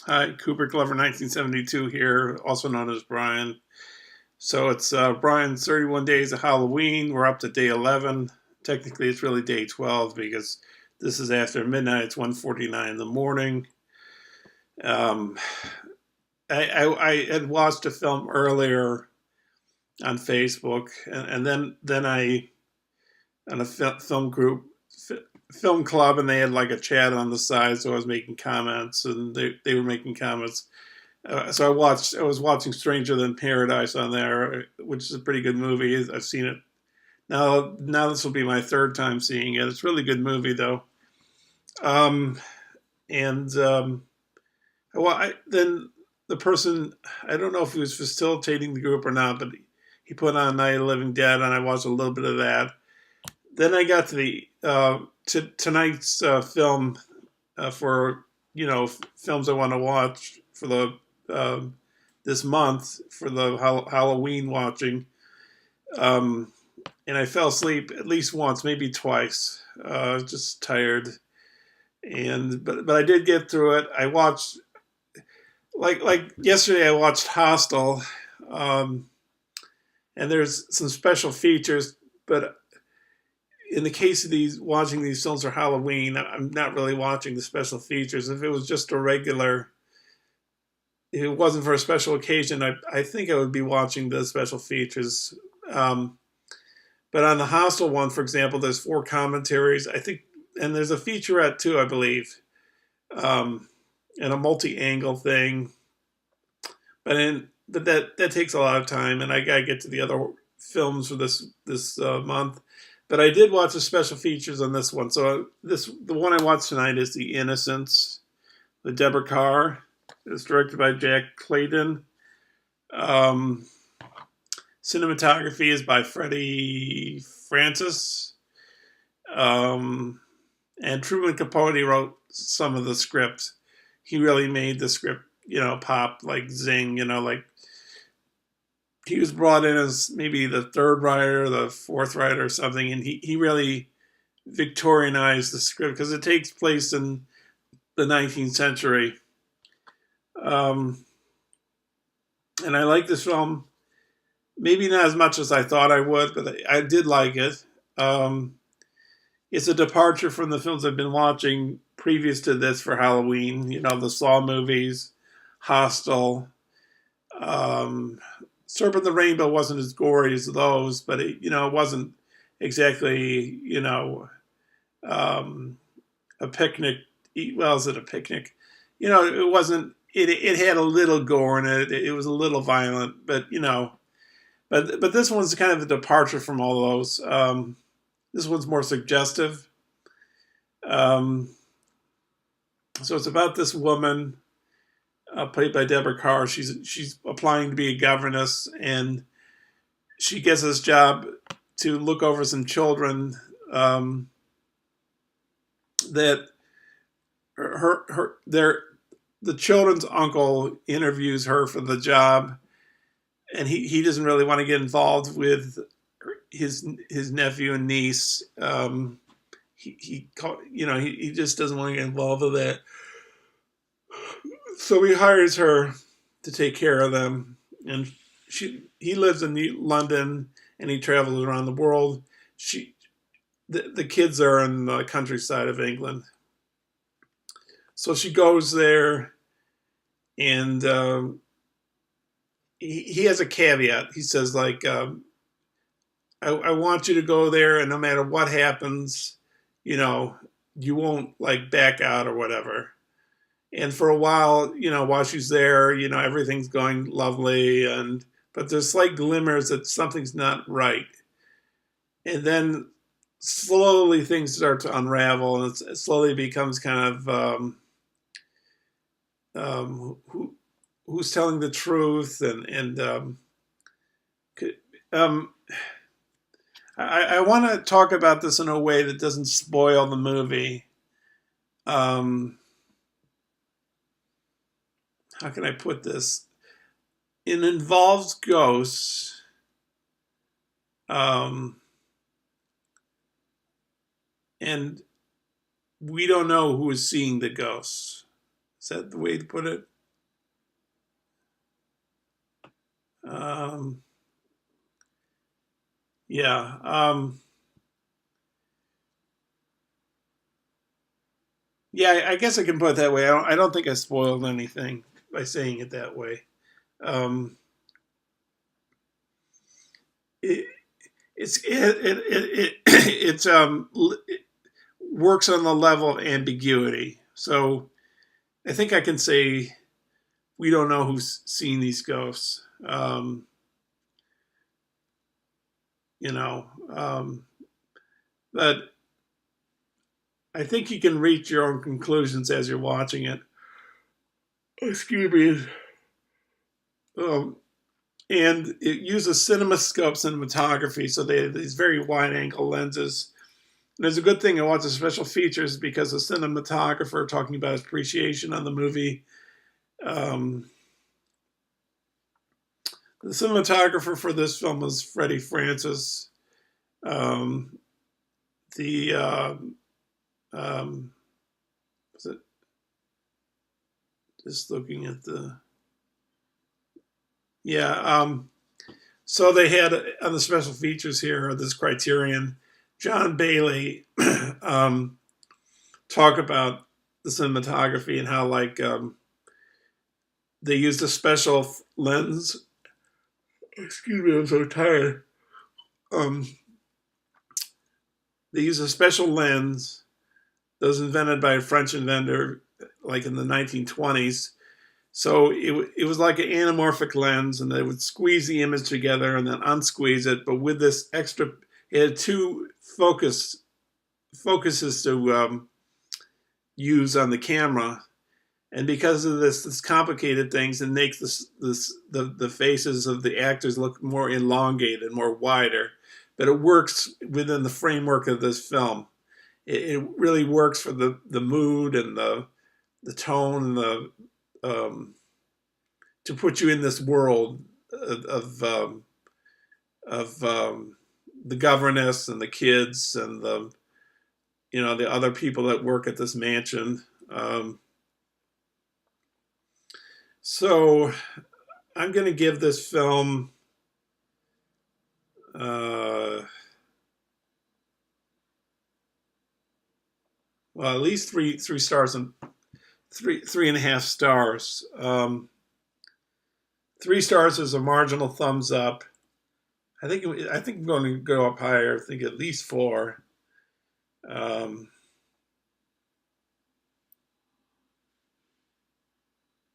Hi, Cooper Glover, 1972 here, also known as Brian. So it's Brian's 31 Days of Halloween. We're up to day 11. Technically, it's really day 12 because this is after midnight. It's 1:49 in the morning. Um, I had watched a film earlier on Facebook, and then I on a film group, film club, and they had like a chat on the side. So I was making comments, and they were making comments. So I was watching Stranger Than Paradise on there, which is a pretty good movie. I've seen it now. Now this will be my third time seeing it. It's a really good movie though. Um, and well, then the person, I don't know if he was facilitating the group or not, but he put on Night of the Living Dead, and I watched a little bit of that. Then I got to the tonight's film for films I want to watch for the this month for the Halloween watching, um, and I fell asleep at least once, maybe twice. Just tired, and but I did get through it. I watched like yesterday. I watched Hostel, um, and there's some special features, but in the case of these watching these films for Halloween, I'm not really watching the special features. If it was just a regular, if it wasn't for a special occasion, I think I would be watching the special features. Um, but on the Hostel one, for example, there's four commentaries. I think, and there's a featurette too, I believe, um, and a multi-angle thing. But that takes a lot of time, and I gotta get to the other films for this month. But I did watch the special features on this one. So the one I watched tonight is The Innocents, the Deborah Carr. It's directed by Jack Clayton. Um, Cinematography is by Freddie Francis. Um, and Truman Capote wrote some of the script. He really made the script, pop like zing, like he was brought in as maybe the third writer, the fourth writer or something, and he really Victorianized the script because it takes place in the 19th century. Um, and I like this film, maybe not as much as I thought I would, but I did like it. Um, it's a departure from the films I've been watching previous to this for Halloween. The Saw movies, Hostel. Um, Serpent the Rainbow wasn't as gory as those, but it wasn't exactly um, a picnic. Well, is it a picnic? It wasn't. It had a little gore in it. It was a little violent, but this one's kind of a departure from all those. This one's more suggestive. Um, so it's about this woman played by Deborah Carr. She's applying to be a governess, and she gets this job to look over some children that her their the children's uncle interviews her for the job, and he doesn't really want to get involved with his nephew and niece. He just doesn't want to get involved with that. So he hires her to take care of them, and he lives in London and he travels around the world. The kids are in the countryside of England, so she goes there, and he has a caveat. He says like, I want you to go there, and no matter what happens, you know, you won't like back out or whatever. And for a while, while she's there, everything's going lovely, and but there's slight glimmers that something's not right. And then slowly things start to unravel, and it slowly becomes kind of who's telling the truth, and um, I want to talk about this in a way that doesn't spoil the movie. Um, how can I put this? It involves ghosts. Um, and we don't know who is seeing the ghosts. Is that the way to put it? Um, yeah. Yeah, I guess I can put it that way. I don't think I spoiled anything by saying it that way. Um, it, it works on the level of ambiguity. So I think I can say we don't know who's seen these ghosts. You know, but I think you can reach your own conclusions as you're watching it. Excuse me. Um, and it uses CinemaScope cinematography, so they have these very wide angle lenses. And there's a good thing I watch the special features because the cinematographer talking about his appreciation on the movie. Um, the cinematographer for this film was Freddie Francis. Um, the was it just looking at the yeah. So they had on the special features here this Criterion, John Bailey talk about the cinematography and how they used a special lens. Excuse me, I'm so tired. Um, they used a special lens that was invented by a French inventor, like in the 1920s. So it was like an anamorphic lens, and they would squeeze the image together and then unsqueeze it. But with this extra, it had two focuses to use on the camera, and because of this complicated things, it makes the faces of the actors look more elongated, more wider. But it works within the framework of this film. It really works for the mood and the tone and the to put you in this world of the governess and the kids and the other people that work at this mansion. So I'm going to give this film well, at least three stars and three and a half stars. 3 stars is a marginal thumbs up. I think I'm going to go up higher. I think at least 4. Um,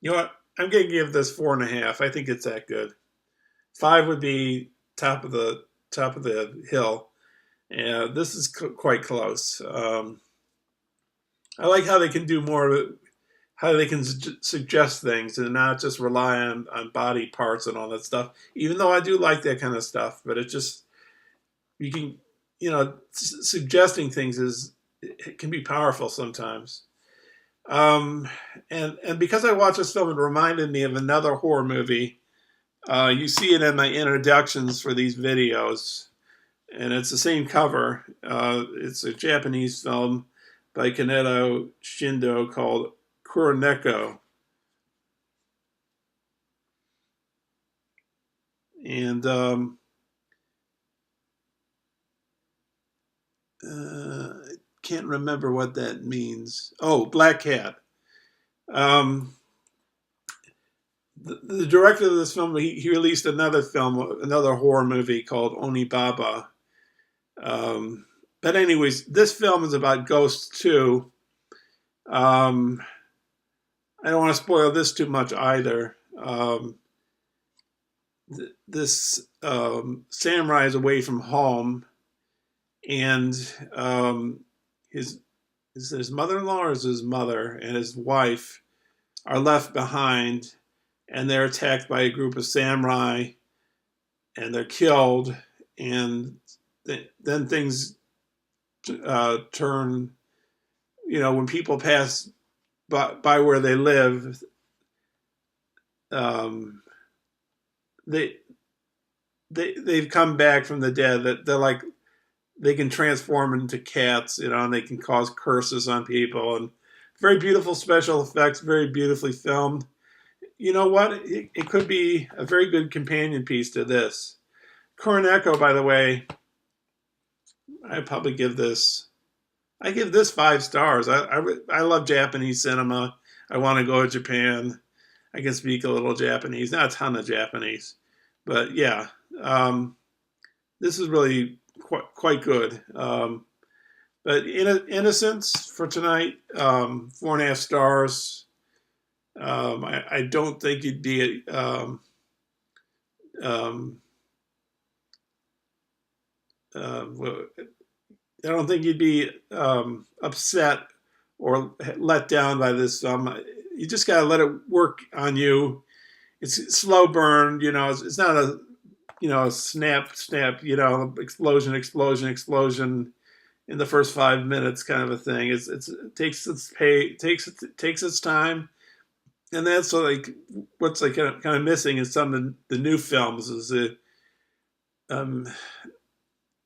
you know what? I'm going to give this 4.5. I think it's that good. 5 would be top of the hill. And this is quite close. I like how they can do more of it, how they can suggest things and not just rely on body parts and all that stuff. Even though I do like that kind of stuff, but it just you can suggesting things it can be powerful sometimes. Um, and because I watched this film, it reminded me of another horror movie. You see it in my introductions for these videos, and it's the same cover. It's a Japanese film by Kaneto Shindo called Kuroneko. And I can't remember what that means. Oh, Black Cat. Um, the director of this film, he released another film, another horror movie called Onibaba. But anyways, this film is about ghosts too. I don't want to spoil this too much either. This samurai is away from home, and his is his mother-in-law or is his mother and his wife are left behind, and they're attacked by a group of samurai, and they're killed, and then things turn. When people pass by where they live, um, they they've come back from the dead. That they're like they can transform into cats, and they can cause curses on people. And very beautiful special effects, very beautifully filmed. you know what? It could be a very good companion piece to this. Kuroneko, by the way, I probably give this. I give this 5 stars. I love Japanese cinema. I want to go to Japan. I can speak a little Japanese, not a ton of Japanese, but yeah, this is really quite good. But Innocence for tonight, 4.5 stars. I don't think you'd be I don't think you'd be upset or let down by this. You just got to let it work on you. It's a slow burn, you know. It's not a snap, explosion, explosion, explosion in the first 5 minutes kind of a thing. It takes its time, and that's like what's like kind of missing in some of the new films is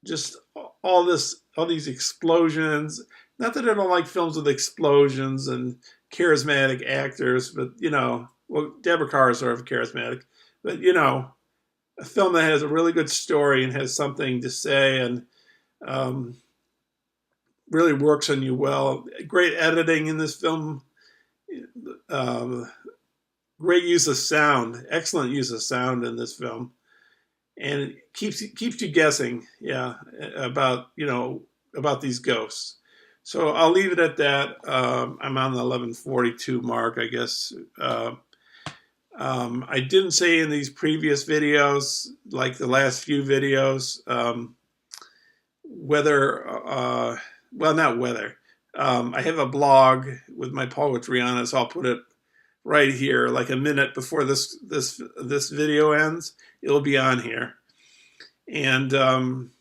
just all these explosions. Not that I don't like films with explosions and charismatic actors, but Deborah Kerr is sort of charismatic, but a film that has a really good story and has something to say and really works on you well. Great editing in this film. Great use of sound. Excellent use of sound in this film. And it keeps you guessing, about these ghosts. So I'll leave it at that. I'm on the 11:42 mark, I guess. I didn't say in these previous videos, like the last few videos, not whether. I have a blog with my poetry on it, so I'll put it right here, like a minute before this video ends. It'll be on here. And and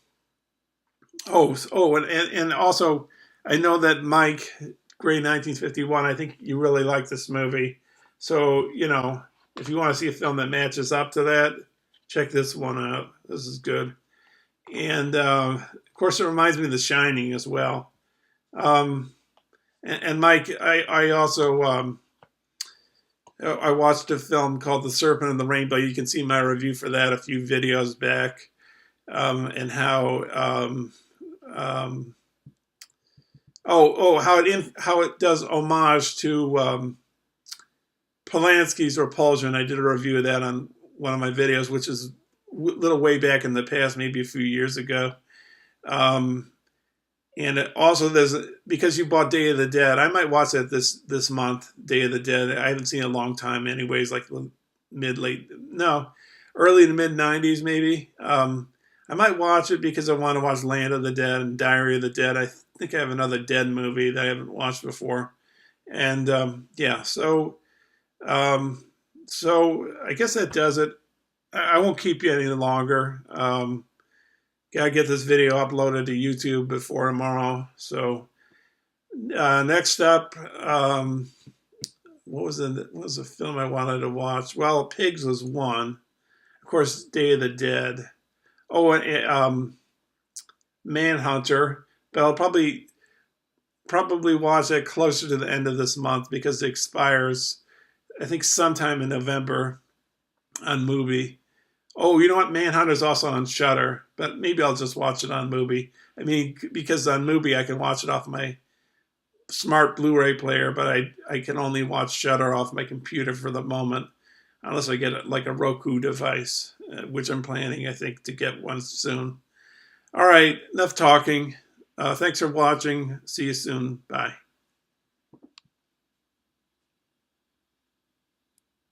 also, I know that Mike Gray 1951. I think you really like this movie, so if you want to see a film that matches up to that, check this one out. This is good. And of course, it reminds me of The Shining as well. And Mike, I also I watched a film called The Serpent and the Rainbow. You can see my review for that a few videos back, and how how it does homage to Polanski's Repulsion. I did a review of that on one of my videos, which is a little way back in the past, maybe a few years ago. And it also, because you bought Day of the Dead, I might watch that this month, Day of the Dead. I haven't seen it in a long time anyways, like early to mid 90s maybe. I might watch it because I want to watch Land of the Dead and Diary of the Dead. I think I have another Dead movie that I haven't watched before. And so I guess that does it. I won't keep you any longer. Gotta get this video uploaded to YouTube before tomorrow. So next up, what was the film I wanted to watch? Well, Pigs was one. Of course, Day of the Dead. Oh, and Manhunter. But I'll probably watch that closer to the end of this month because it expires, I think, sometime in November on Mubi. Oh, you know what? Manhunter's also on Shudder, but maybe I'll just watch it on Mubi. I mean, because on Mubi I can watch it off my smart Blu-ray player, but I can only watch Shudder off my computer for the moment, unless I get like a Roku device, which I'm planning, I think, to get one soon. All right, enough talking. Thanks for watching. See you soon. Bye.